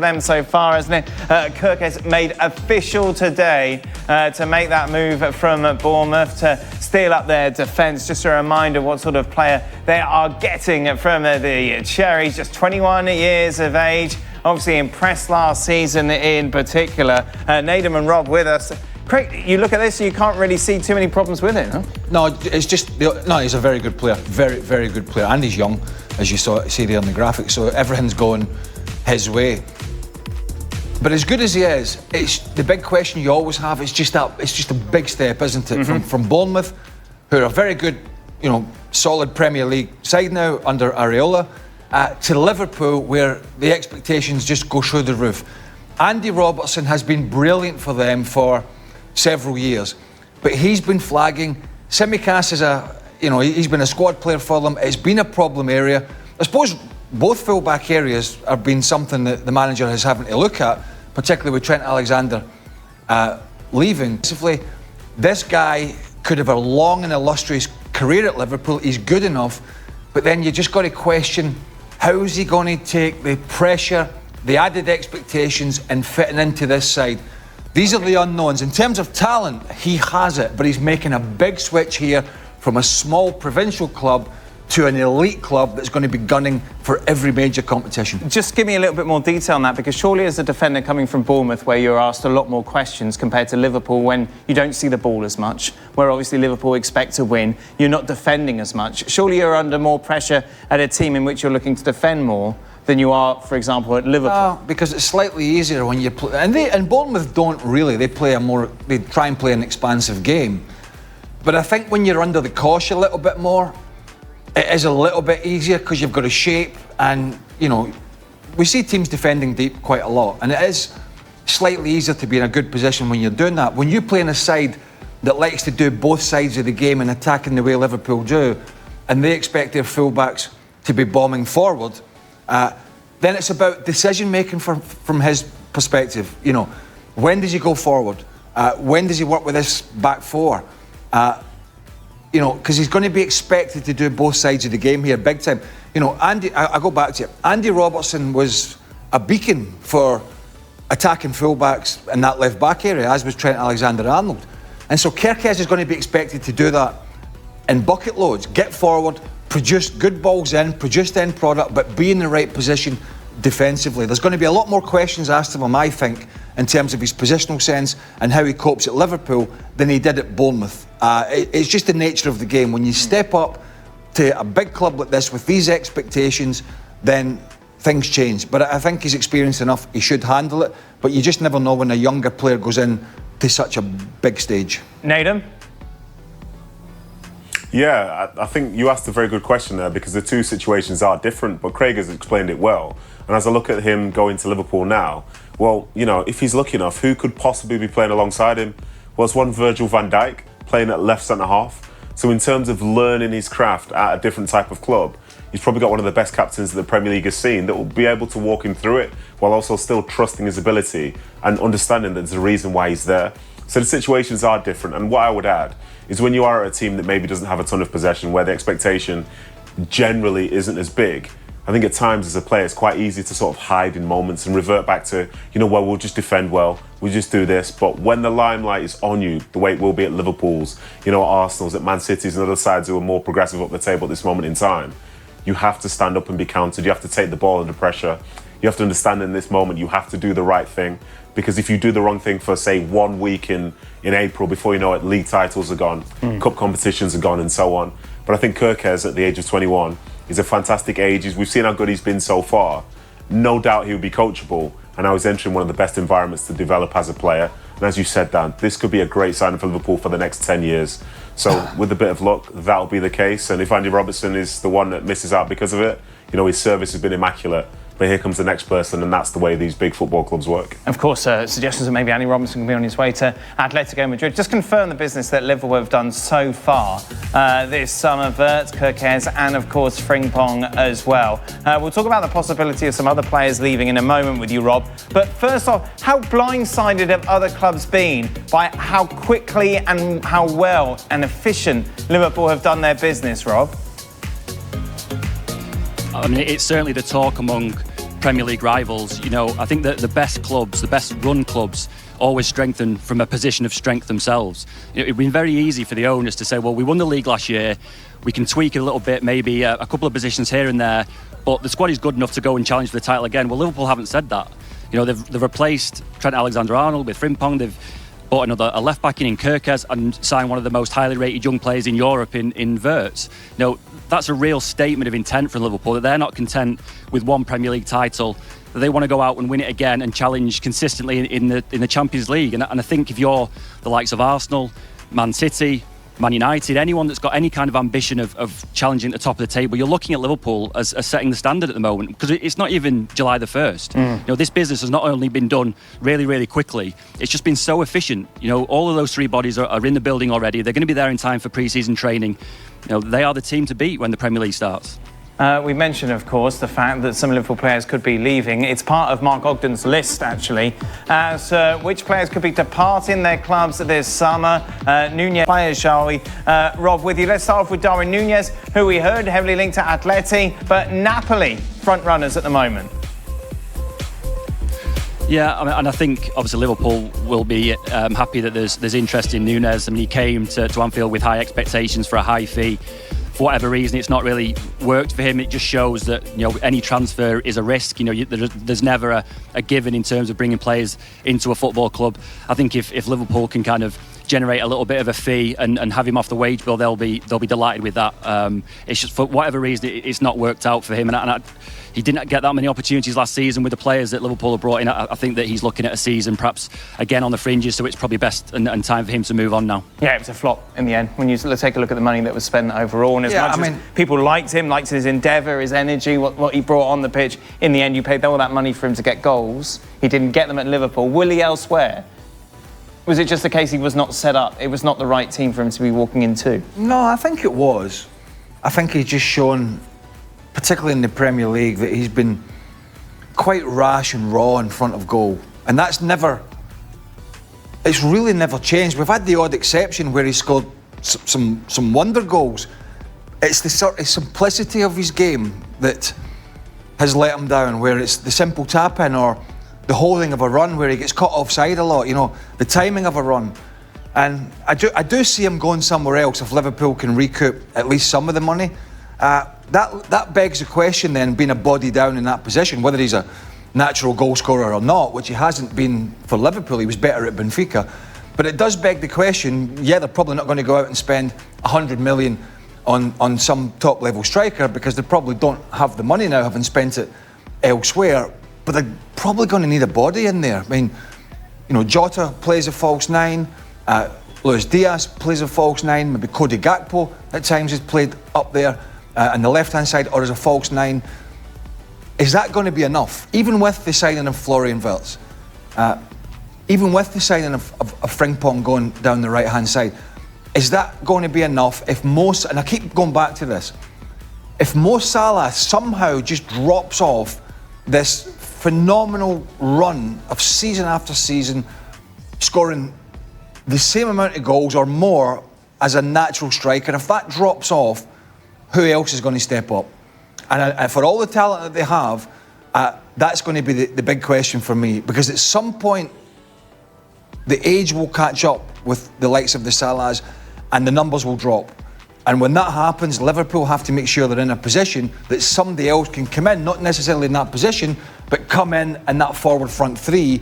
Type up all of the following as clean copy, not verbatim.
them so far, hasn't it? Kerkez made official today to make that move from Bournemouth to steel up their defence. Just a reminder what sort of player they are getting from the Cherries, just 21 years of age. Obviously impressed last season in particular. Nadem and Rob with us. Craig, you look at this, you can't really see too many problems with it, huh? No, it's just... No, he's a very good player. Very, very good player. And he's young, as you see there on the graphic, so everything's going his way. But as good as he is, it's the big question you always have. It's just a big step, isn't it? Mm-hmm. From Bournemouth, who are a very good, solid Premier League side now under Areola, to Liverpool, where the expectations just go through the roof. Andy Robertson has been brilliant for them for several years, but he's been flagging. Tsimikas is he's been a squad player for them. It's been a problem area. I suppose both full-back areas have been something that the manager is having to look at, particularly with Trent Alexander leaving. Basically, this guy could have a long and illustrious career at Liverpool. He's good enough, but then you just got to question, how is he going to take the pressure, the added expectations and fitting into this side? These are the unknowns. In terms of talent, he has it, but he's making a big switch here from a small provincial club to an elite club that's going to be gunning for every major competition. Just give me a little bit more detail on that, because surely as a defender coming from Bournemouth, where you're asked a lot more questions compared to Liverpool when you don't see the ball as much, where obviously Liverpool expect to win, you're not defending as much. Surely you're under more pressure at a team in which you're looking to defend more than you are, for example, at Liverpool. Because it's slightly easier when you play, and Bournemouth don't really. They try and play an expansive game. But I think when you're under the cosh a little bit more, it is a little bit easier because you've got a shape, and we see teams defending deep quite a lot, and it is slightly easier to be in a good position when you're doing that. When you play in a side that likes to do both sides of the game and attacking the way Liverpool do, and they expect their fullbacks to be bombing forward, then it's about decision making from his perspective. When does he go forward? When does he work with this back four? Because he's going to be expected to do both sides of the game here, big time. I go back to it. Andy Robertson was a beacon for attacking fullbacks in that left back area, as was Trent Alexander-Arnold. And so Kerkez is going to be expected to do that in bucket loads, get forward, produce good balls in, produce the end product, but be in the right position defensively. There's going to be a lot more questions asked of him, I think, in terms of his positional sense and how he copes at Liverpool than he did at Bournemouth. It's just the nature of the game. When you step up to a big club like this with these expectations, then things change. But I think he's experienced enough, he should handle it. But you just never know when a younger player goes in to such a big stage. Nadem? Yeah, I think you asked a very good question there, because the two situations are different, but Craig has explained it well. And as I look at him going to Liverpool now, well, if he's lucky enough, who could possibly be playing alongside him? Well, it's one Virgil van Dijk playing at left centre-half. So in terms of learning his craft at a different type of club, he's probably got one of the best captains that the Premier League has seen that will be able to walk him through it while also still trusting his ability and understanding that there's a reason why he's there. So the situations are different. And what I would add is when you are at a team that maybe doesn't have a ton of possession, where the expectation generally isn't as big, I think at times as a player it's quite easy to sort of hide in moments and revert back to, we'll just defend well, we'll just do this. But when the limelight is on you, the way it will be at Liverpool's, at Arsenal's, at Man City's and other sides who are more progressive up the table at this moment in time, you have to stand up and be counted. You have to take the ball under pressure. You have to understand in this moment you have to do the right thing. Because if you do the wrong thing for, say, 1 week in April, before you know it, league titles are gone, cup competitions are gone, and so on. But I think Kerkez, at the age of 21, is a fantastic age. We've seen how good he's been so far. No doubt he'll be coachable, and now he's entering one of the best environments to develop as a player. And as you said, Dan, this could be a great signing for Liverpool for the next 10 years. So with a bit of luck, that'll be the case. And if Andy Robertson is the one that misses out because of it, his service has been immaculate. But here comes the next person, and that's the way these big football clubs work. Of course, suggestions that maybe Andy Robertson can be on his way to Atletico Madrid. Just confirm the business that Liverpool have done so far this summer. Vert, Kerkez, and of course Frimpong as well. We'll talk about the possibility of some other players leaving in a moment with you, Rob. But first off, how blindsided have other clubs been by how quickly and how well and efficient Liverpool have done their business, Rob? I mean, it's certainly the talk among Premier League rivals, you know, I think that the best clubs, the best run clubs, always strengthen from a position of strength themselves. It'd been very easy for the owners to say, well, we won the league last year, we can tweak it a little bit, maybe a couple of positions here and there, but the squad is good enough to go and challenge for the title again. Well, Liverpool haven't said that. You know, they've replaced Trent Alexander-Arnold with Frimpong. They've bought a left back in Kerkez and signed one of the most highly rated young players in Europe in Wirtz. You know, that's a real statement of intent from Liverpool, that they're not content with one Premier League title, that they want to go out and win it again and challenge consistently in the Champions League. And I think if you're the likes of Arsenal, Man City, Man United, anyone that's got any kind of ambition of challenging at the top of the table, you're looking at Liverpool as setting the standard at the moment, because it's not even July the 1st. You know, this business has not only been done really, really quickly, it's just been so efficient. You know, all of those three bodies are in the building already. They're going to be there in time for pre-season training. You know, they are the team to beat when the Premier League starts. We mentioned, of course, the fact that some Liverpool players could be leaving. It's part of Mark Ogden's list, actually, as which players could be departing their clubs this summer. Nunez players, shall we? Rob, with you. Let's start off with Darwin Nunez, who we heard heavily linked to Atleti, but Napoli front runners at the moment. Yeah, and I think obviously Liverpool will be happy that there's interest in Nunez. I mean, he came to Anfield with high expectations for a high fee. For whatever reason, it's not really worked for him. It just shows that, you know, any transfer is a risk. You know, there's never a given in terms of bringing players into a football club. I think if Liverpool can kind of generate a little bit of a fee and have him off the wage bill, they'll be delighted with that. It's just for whatever reason it's not worked out for him, and he didn't get that many opportunities last season with the players that Liverpool have brought in. I think that he's looking at a season perhaps again on the fringes, so it's probably best and time for him to move on now. Yeah, it was a flop in the end when you take a look at the money that was spent overall, and as much as people liked his endeavour, his energy, what he brought on the pitch, in the end you paid all that money for him to get goals. He didn't get them at Liverpool. Will he elsewhere? Was it just the case he was not set up? It was not the right team for him to be walking into? No, I think it was. I think he's just shown, particularly in the Premier League, that he's been quite rash and raw in front of goal. And it's really never changed. We've had the odd exception where he scored some wonder goals. It's the sort of simplicity of his game that has let him down, where it's the simple tap-in or the holding of a run where he gets caught offside a lot, you know, the timing of a run. And I do see him going somewhere else if Liverpool can recoup at least some of the money. That begs the question then, being a body down in that position, whether he's a natural goal scorer or not, which he hasn't been for Liverpool. He was better at Benfica. But it does beg the question, yeah, they're probably not going to go out and spend 100 million on some top-level striker, because they probably don't have the money now, having spent it elsewhere. But they're probably going to need a body in there. I mean, you know, Jota plays a false nine, Luis Diaz plays a false nine, maybe Cody Gakpo at times has played up there on the left-hand side or as a false nine. Is that going to be enough? Even with the signing of Florian Wirtz, even with the signing of Frimpong going down the right-hand side, is that going to be enough if and I keep going back to this, if Mo Salah somehow just drops off this phenomenal run of season after season, scoring the same amount of goals or more as a natural striker, if that drops off, who else is going to step up? And for all the talent that they have, that's going to be the big question for me, because at some point the age will catch up with the likes of the Salahs and the numbers will drop. And when that happens, Liverpool have to make sure they're in a position that somebody else can come in, not necessarily in that position, but come in that forward front three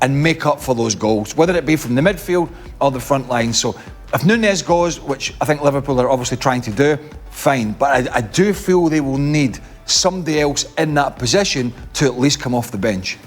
and make up for those goals, whether it be from the midfield or the front line. So if Nunez goes, which I think Liverpool are obviously trying to do, fine. But I do feel they will need somebody else in that position to at least come off the bench.